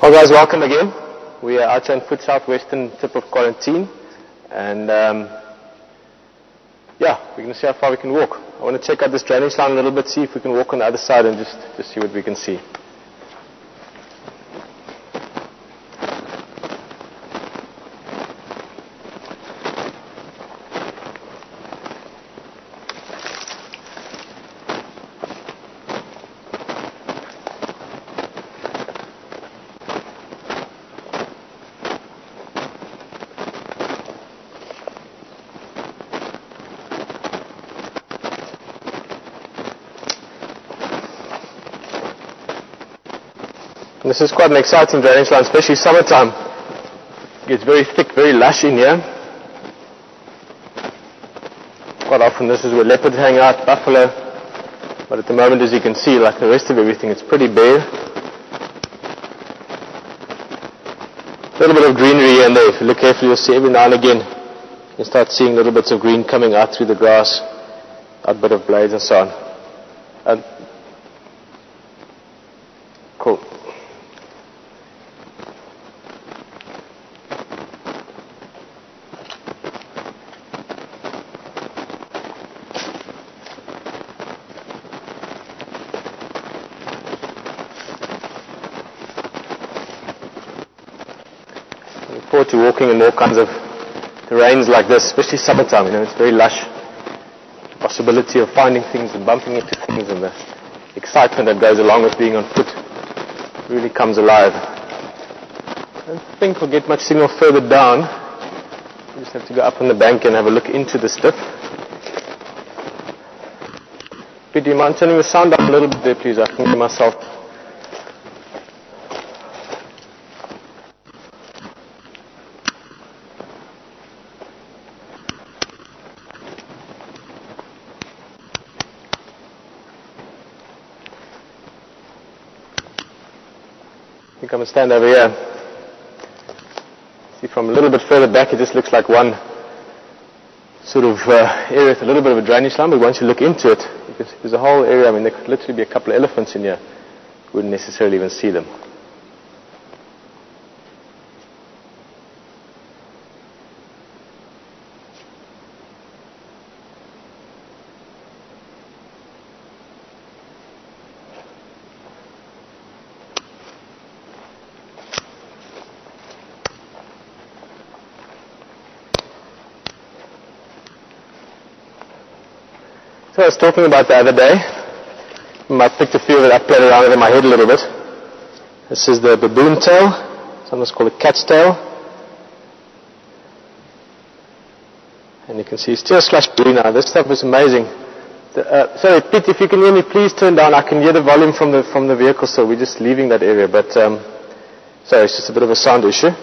Well guys, welcome again. We are out on foot southwestern tip of quarantine, and yeah, we're going to see how far we can walk. I want to check out this drainage line a little bit, see if we can walk on the other side and just see what we can see. This is quite an exciting drainage line, especially summertime. It gets very thick, very lush in here. Quite often this is where leopards hang out, buffalo, but at the moment, as you can see, like the rest of everything, it's pretty bare. A little bit of greenery here and there. If you look carefully, you'll see every now and again, you can start seeing little bits of green coming out through the grass, out bit of blades and so on. Cool. Forward to walking in more kinds of terrains like this, especially summertime. You know, it's very lush. The possibility of finding things and bumping into things, and the excitement that goes along with being on foot really comes alive. I don't think we'll get much signal further down. We just have to go up on the bank and have a look into the dip. Pete, do you mind turning the sound up a little bit there, please? I can hear myself. I think I'm going to stand over here. See, from a little bit further back, it just looks like one sort of area with a little bit of a drainage line, but once you look into it, you can see there's a whole area. I mean, there could literally be a couple of elephants in here. You wouldn't necessarily even see them. So I was talking about the other day. I picked a few of it up, played around with it in my head a little bit. This is the baboon tail. Sometimes called a cat's tail. And you can see it's just slash blue now. This stuff is amazing. Sorry, Pete, if you can hear me, please turn down. I can hear the volume from the vehicle, so we're just leaving that area. But sorry, it's just a bit of a sound issue.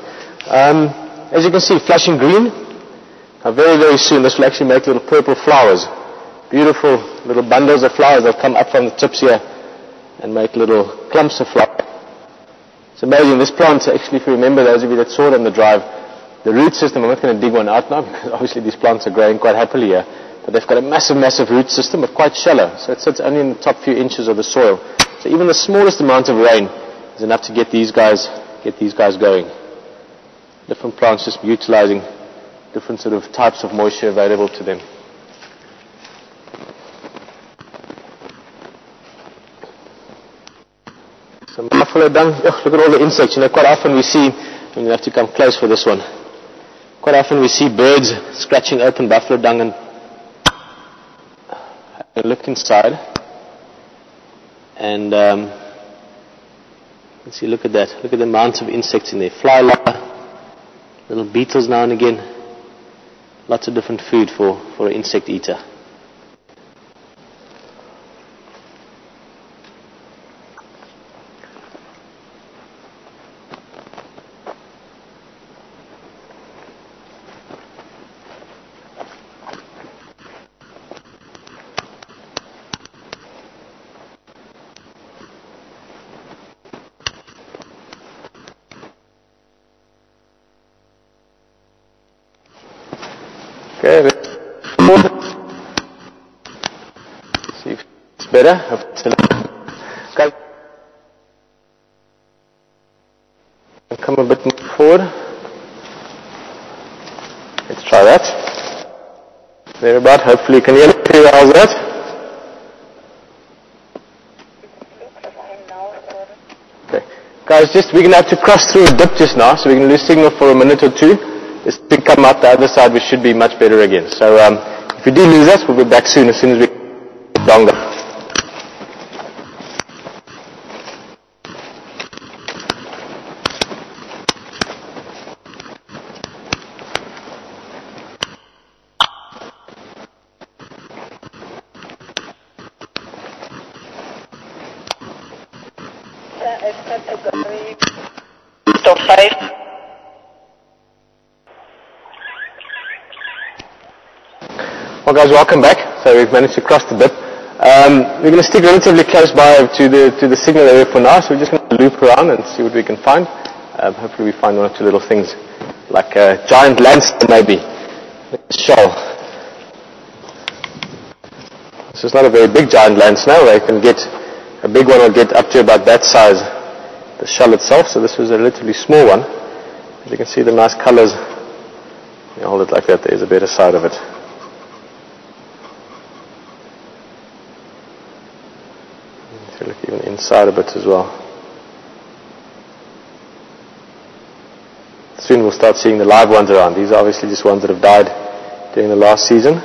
As you can see, flashing green. Now very, very soon this will actually make little purple flowers. Beautiful little bundles of flowers that come up from the tips here and make little clumps of flowers. It's amazing. This plant, actually, if you remember, those of you that saw it on the drive, the root system, I'm not going to dig one out now because obviously these plants are growing quite happily here, but they've got a massive, massive root system, but quite shallow. So it sits only in the top few inches of the soil. So even the smallest amount of rain is enough to get these guys going. Different plants just utilizing different sort of types of moisture available to them. Some buffalo dung. Oh, look at all the insects. You know, quite often we see, and you have to come close for this one, quite often we see birds scratching open buffalo dung and look inside. And let's see, look at that. Look at the amount of insects in there. Fly larvae, little beetles now and again. Lots of different food for an insect eater. Okay, see if it's better. Okay. come a bit more forward. Let's try that. There about. Hopefully you can hear me. How's that? Okay. Guys, we're going to have to cross through a dip just now, so we're going to lose signal for a minute or two. As we come out the other side, we should be much better again. So if we do lose us, we'll be back soon as we get longer. Stop 5. Well guys, welcome back. So we've managed to cross the dip. We're going to stick relatively close by to the signal area for now, so we're just going to loop around and see what we can find. Hopefully we find one or two little things, like a giant landstone maybe, like a shell. This is not a very big giant landstone. A big one will get up to about that size, the shell itself, so this was a relatively small one. As you can see the nice colors. You hold it like that, there's a better side of it. Look even inside a bit as well. Soon we'll start seeing the live ones around. These are obviously just ones that have died during the last season.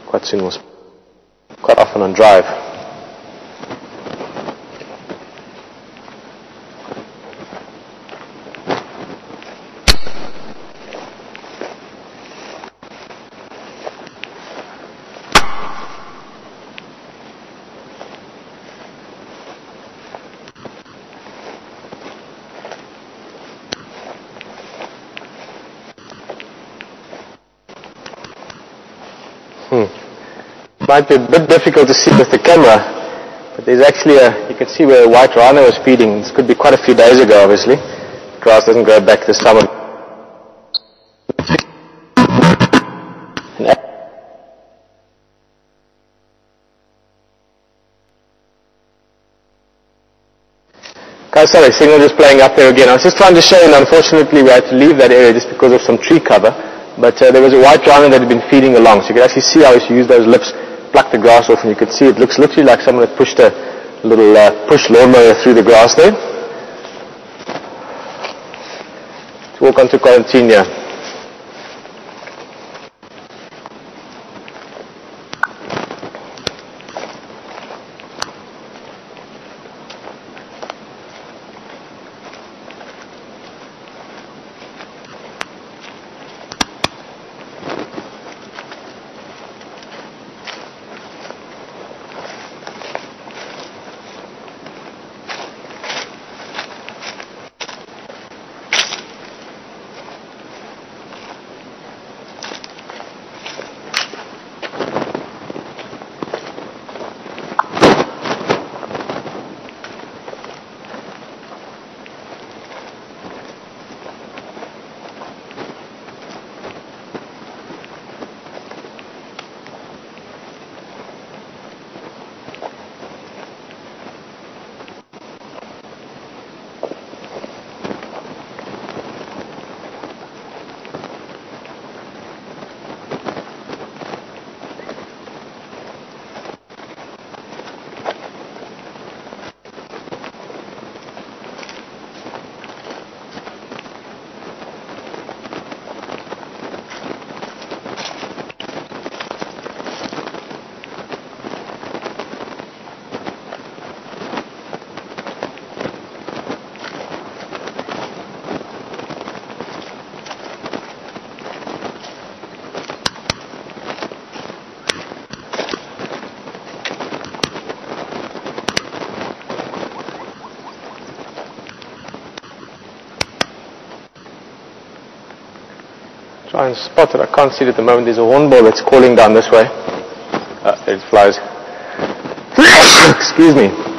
Quite soon we'll quite often on drive. Might be a bit difficult to see with the camera, but there's actually you can see where a white rhino was feeding. This could be quite a few days ago, obviously. The grass doesn't grow back this summer. Guys, sorry, signal just playing up there again. I was just trying to show you, and unfortunately we had to leave that area just because of some tree cover. But there was a white rhino that had been feeding along, so you could actually see how he used those lips, pluck the grass off, and you could see it looks literally like someone had pushed a little push lawnmower through the grass there. Let's walk on to quarantine here. Try and spot it. I can't see it at the moment. There's a hornbill that's calling down this way. There it flies. Excuse me.